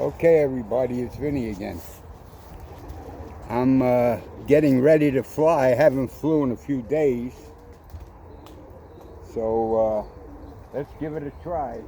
Okay, everybody, it's Vinny again. I'm getting ready to fly. I haven't flew in a few days. So let's give it a try.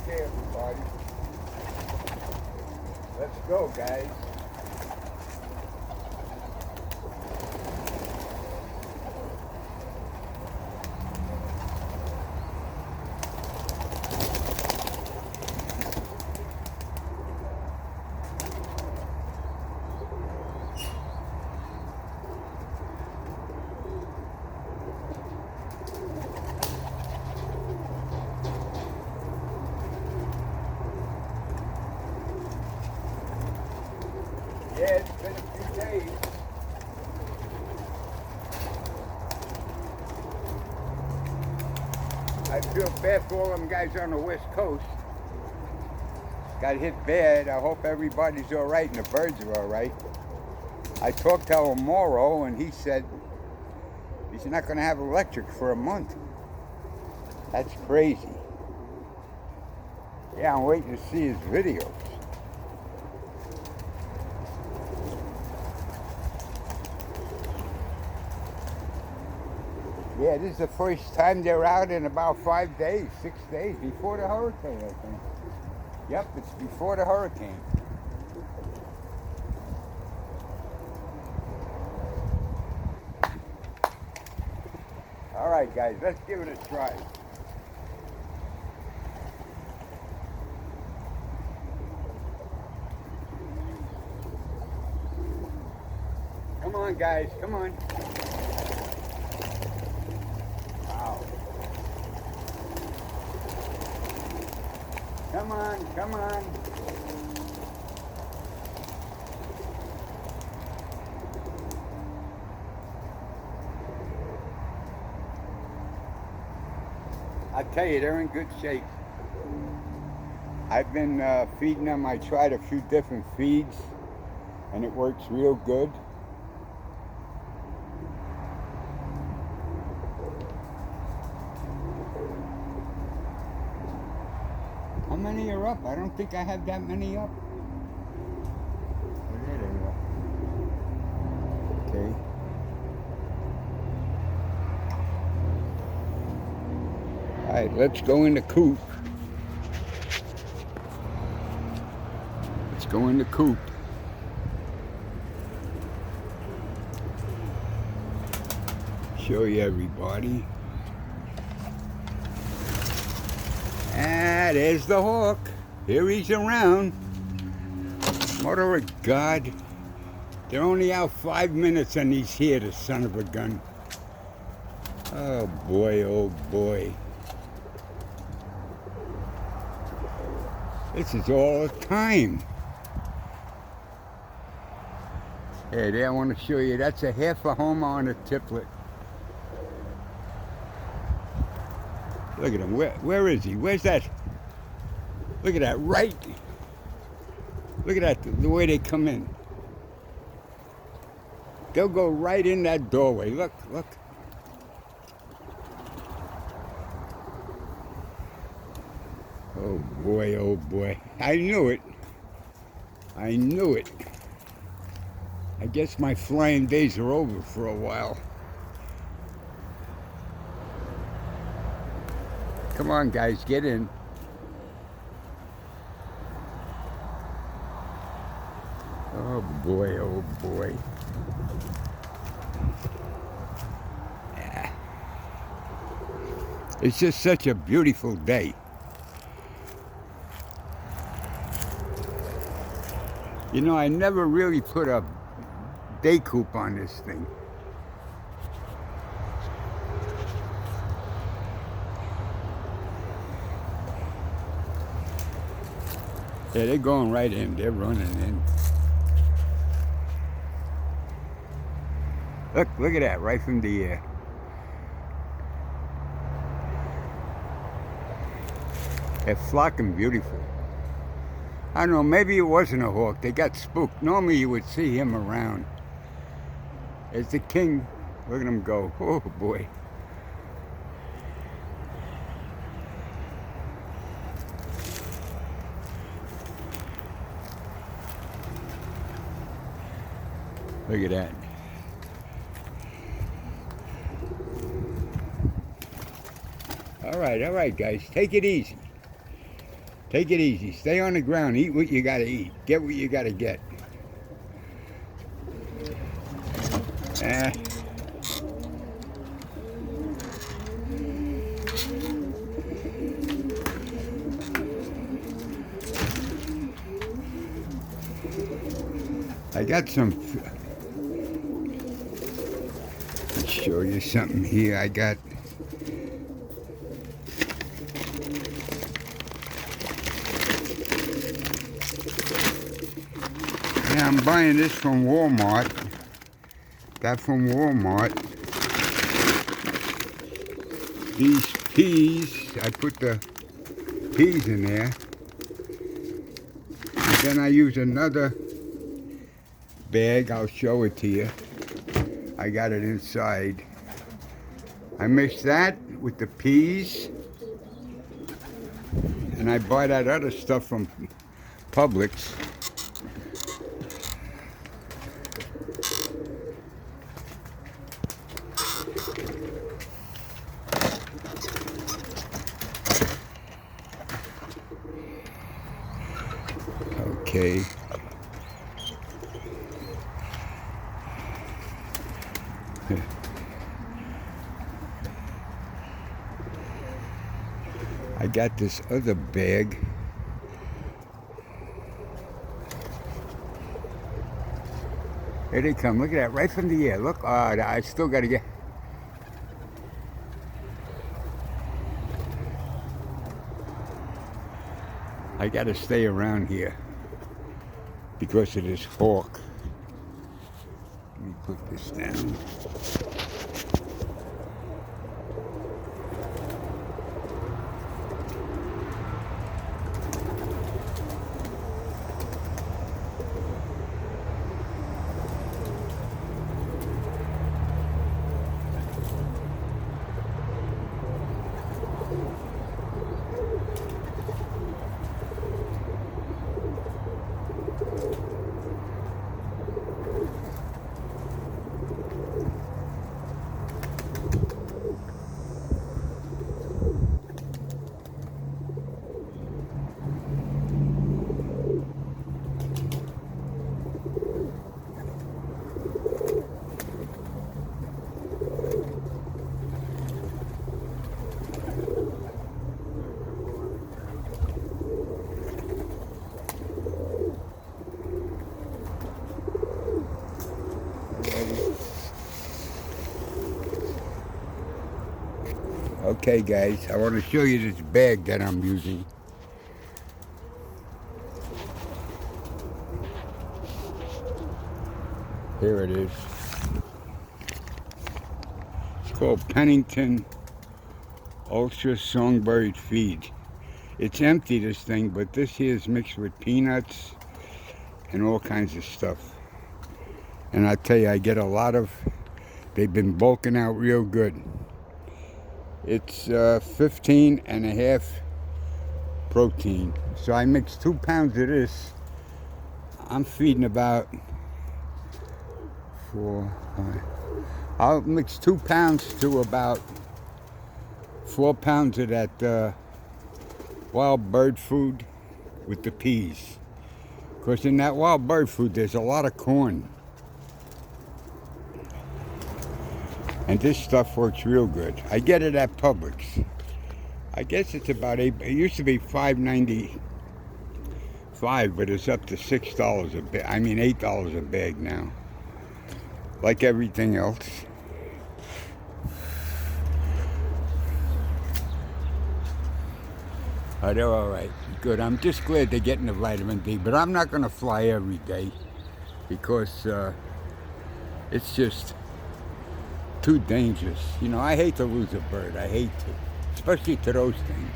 Okay, everybody. Let's go, guys. Yeah, it's been a few days. I feel bad for all them guys on the West Coast. Got hit bad. I hope everybody's all right and the birds are all right. I talked to him tomorrow, and he said he's not going to have electric for a month. That's crazy. Yeah, I'm waiting to see his videos. Yeah, this is the first time they're out in about 5 days, 6 days, before the hurricane, I think. Yep, it's before the hurricane. All right, guys, let's give it a try. Come on, guys, come on. Wow. Come on, come on. I tell you, they're in good shape. I've been feeding them. I tried a few different feeds, and it works real good. How many are up? I don't think I have that many up. Oh, there they are. Okay. All right, let's go in the coop. Let's go in the coop. Show you everybody. Ah, there's the hawk. Here he's around. Mother of God. They're only out 5 minutes and he's here, the son of a gun. Oh boy, oh boy. This is all the time. Hey, there I want to show you. That's a half a homer on a tiplet. Look at him. Where is he? Where's that? Look at that. Right. Look at that. The way they come in. They'll go right in that doorway. Look, look. Oh boy, oh boy. I knew it. I knew it. I guess my flying days are over for a while. Come on, guys, get in. Oh boy, oh boy. Yeah. It's just such a beautiful day. You know, I never really put a day coop on this thing. Yeah, they're going right in. They're running in. Look at that, right from the air. They're flocking beautiful. I don't know, maybe it wasn't a hawk. They got spooked. Normally you would see him around. It's the king. Look at him go. Oh boy. Look at that. All right, guys. Take it easy. Take it easy. Stay on the ground. Eat what you gotta eat. Get what you gotta get. I got some. Let's show you something here. I got. Yeah, I'm buying this from Walmart. Got from Walmart. These peas, I put the peas in there. And then I use another bag, I'll show it to you. I got it inside. I mix that with the peas. And I buy that other stuff from Publix. Okay. I got this other bag. Here they come. Look at that, right from the air. Look, I still got to get. I got to stay around here because of this hawk. Let me put this down. Okay guys, I want to show you this bag that I'm using. Here it is. It's called Pennington Ultra Songbird Feed. It's empty, this thing, but this here is mixed with peanuts and all kinds of stuff. And I tell you, I get a lot of, they've been bulking out real good. It's 15.5 protein. So I mix 2 pounds of this. I'm feeding about 4, 5. I'll mix 2 pounds to about 4 pounds of that wild bird food with the peas. Because in that wild bird food, there's a lot of corn. And this stuff works real good. I get it at Publix. I guess it's about $8. It used to be $5.95, but it's up to $6 a bag. I mean $8 a bag now. like everything else. Oh, they're all right. Good. I'm just glad they're getting the vitamin D, but I'm not going to fly every day because it's just too dangerous. You know, I hate to lose a bird. I hate to, especially to those things.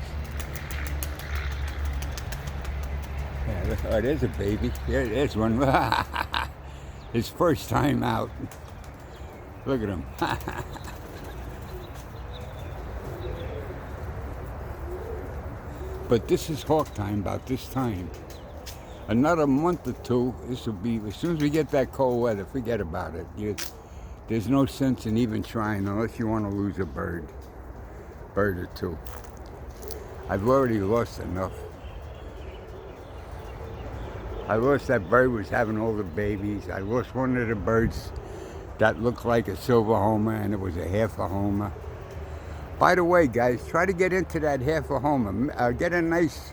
Yeah, look, oh, there's a baby. There's one. His first time out. Look at him. But this is hawk time, about this time. Another month or two, this will be, as soon as we get that cold weather, forget about it. There's no sense in even trying unless you want to lose a bird or two. I've already lost enough. I lost that bird was having all the babies. I lost one of the birds that looked like a silver homer, and it was a half a homer. By the way, guys, try to get into that half a homer. Get a nice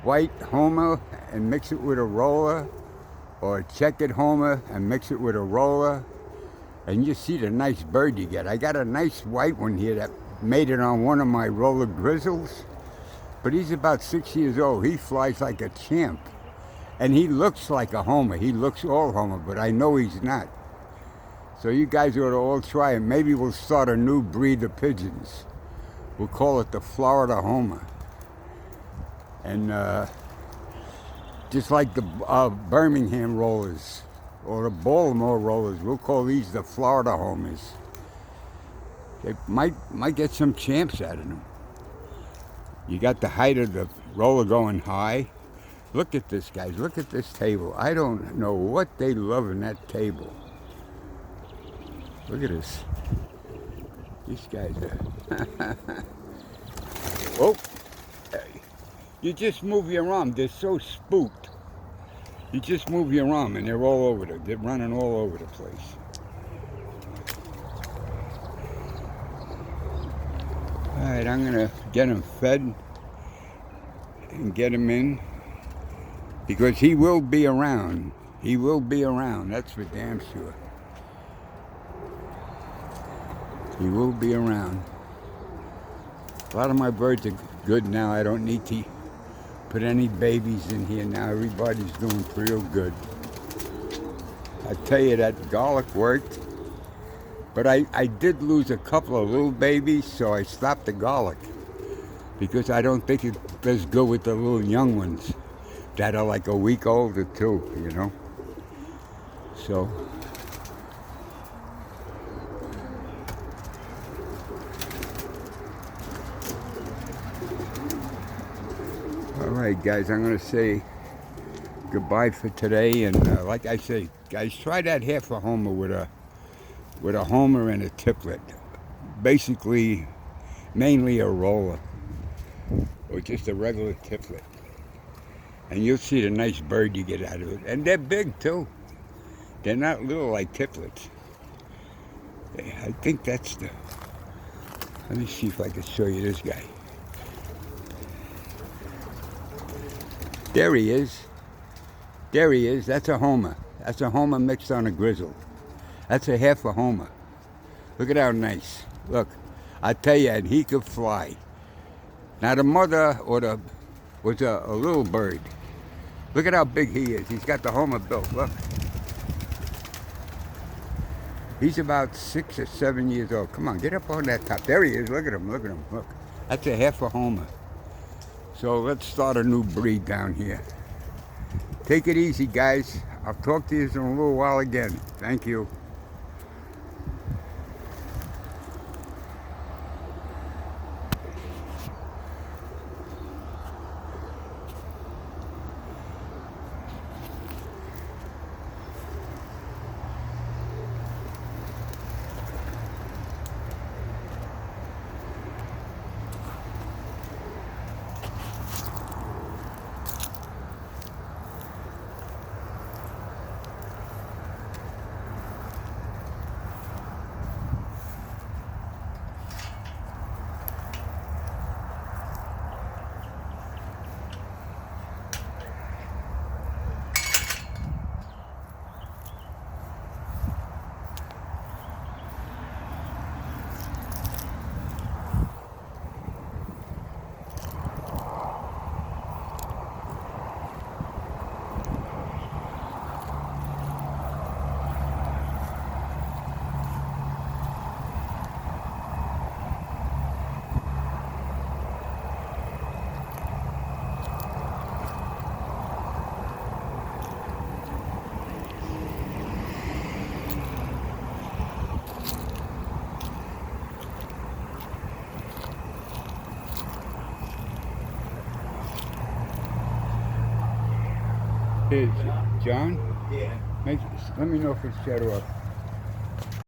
white homer and mix it with a roller, or a checkered homer and mix it with a roller, and you see the nice bird you get. I got a nice white one here that made it on one of my roller grizzles, but he's about 6 years old. He flies like a champ, and he looks like a homer. He looks all homer, but I know he's not. So you guys ought to all try it. Maybe we'll start a new breed of pigeons. We'll call it the Florida Homer. And just like the Birmingham rollers or the Baltimore rollers, we'll call these the Florida Homers. They might get some champs out of them. You got the height of the roller going high. Look at this, guys. Look at this table. I don't know what they love in that table. Look at this. These guys are... Oh, you just move your arm. They're so spooked. You just move your arm and they're all over there. They're running all over the place. All right, I'm gonna get him fed and get him in because he will be around. He will be around. That's for damn sure. He will be around. A lot of my birds are good now. I don't need to put any babies in here now. Everybody's doing real good. I tell you, that garlic worked. But I did lose a couple of little babies, so I stopped the garlic. Because I don't think it does good with the little young ones that are like a week old or two, you know. So... Alright guys, I'm going to say goodbye for today, and like I say, guys, try that half a homer with a homer and a tiplet. Basically, mainly a roller, or just a regular tiplet. And you'll see the nice bird you get out of it. And they're big too. They're not little like tiplets. I think that's the... Let me see if I can show you this guy. There he is. There he is. That's a homer. That's a homer mixed on a grizzle. That's a half a homer. Look at how nice. Look, I tell you, and he could fly. Now the mother was a little bird. Look at how big he is. He's got the homer built. Look. He's about 6 or 7 years old. Come on, get up on that top. There he is. Look at him. Look at him. Look. That's a half a homer. So let's start a new breed down here. Take it easy, guys. I'll talk to you in a little while again. Thank you. Here's John. Yeah. Let me know if it's shut off.